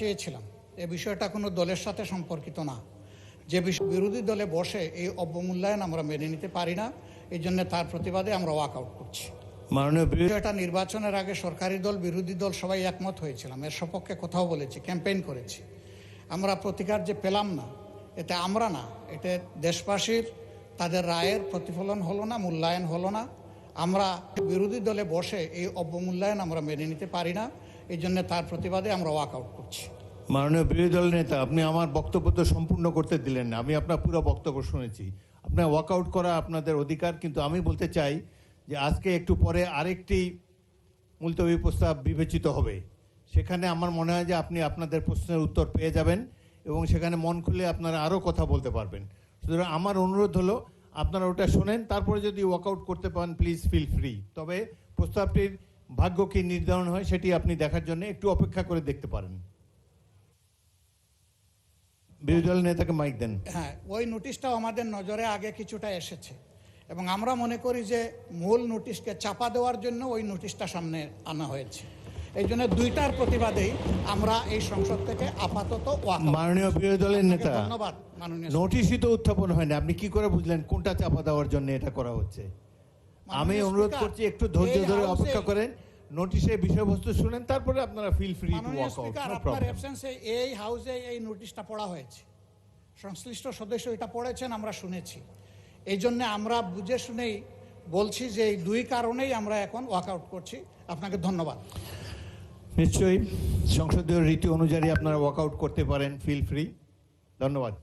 চেয়েছিলাম এই বিষয়টা কোনো দলের সাথে সম্পর্কিত না। যে বিষয় বিরোধী দলে বসে এই অবমূল্যায়ন আমরা মেনে নিতে পারি না, এই জন্য তার প্রতিবাদে আমরা ওয়াকআউট করছি। বিষয়টা নির্বাচনের আগে সরকারি দল বিরোধী দল সবাই একমত হয়েছিলাম, এর সপক্ষে কথাও বলেছি, ক্যাম্পেইন করেছি। আমরা প্রতিকার যে পেলাম না, এতে আমরা না, এতে দেশবাসীর তাদের রায়ের প্রতিফলন হলো না, মূল্যায়ন হলো না। আমরা বিরোধী দলে বসে এই অবমূল্যায়ন আমরা মেনে নিতে পারি না, এই জন্য তার প্রতিবাদে আমরা ওয়াকআউট করছি। মাননীয় বিরোধী দল নেতা, আপনি আমার বক্তব্য তো সম্পূর্ণ করতে দিলেন না। আমি আপনার পুরো বক্তব্য শুনেছি। আপনার ওয়াকআউট করা আপনাদের অধিকার, কিন্তু আমি বলতে চাই যে আজকে একটু পরে আরেকটি মুলতবি প্রস্তাব বিবেচিত হবে। সেখানে আমার মনে হয় যে আপনি আপনাদের প্রশ্নের উত্তর পেয়ে যাবেন এবং সেখানে মন খুলে আপনারা আরও কথা বলতে পারবেন। সুতরাং আমার অনুরোধ হলো আপনারা ওটা শোনেন, তারপরে যদি ওয়াকআউট করতে পারেন প্লিজ ফিল ফ্রি। তবে প্রস্তাবটির ভাগ্য কী নির্ধারণ হয় সেটি আপনি দেখার জন্য একটু অপেক্ষা করে দেখতে পারেন। বিরোধী দল নেতাকে মাইক দেন। হ্যাঁ, ওই নোটিশটাও আমাদের নজরে আগে কিছুটা এসেছে এবং আমরা মনে করি যে মূল নোটিশকে চাপা দেওয়ার জন্য ওই নোটিশটা সামনে আনা হয়েছে। এই জন্য দুইটার প্রতিবাদেই আমরা এই সংসদ থেকে আপাতত মাননীয় বিরোধী দলের নেতা, ধন্যবাদ। মাননীয় নোটিশই তো উত্থাপন হয় না, আপনি কি করে বুঝলেন কোনটা চাপা দেওয়ার জন্য এটা করা হচ্ছে? আমি অনুরোধ করছি একটু ধৈর্য ধরে অপেক্ষা করেন, নোটিশের বিষয়বস্তু শুনেন, তারপরে আপনারা feel free to walk out. আপনার অ্যাবসেন্সে এই হাউসে এই নোটিশটা পড়া হয়েছে, সংশ্লিষ্ট সদস্য এটা পড়েছেন, আমরা শুনেছি। এই জন্য আমরা বুঝে শুনেই বলছি যে এই দুই কারণেই আমরা এখন ওয়াকআউট করছি। আপনাকে ধন্যবাদ। নিশ্চয়ই সংসদীয় রীতি অনুযায়ী আপনারা ওয়াকআউট করতে পারেন, ফিল ফ্রি। ধন্যবাদ।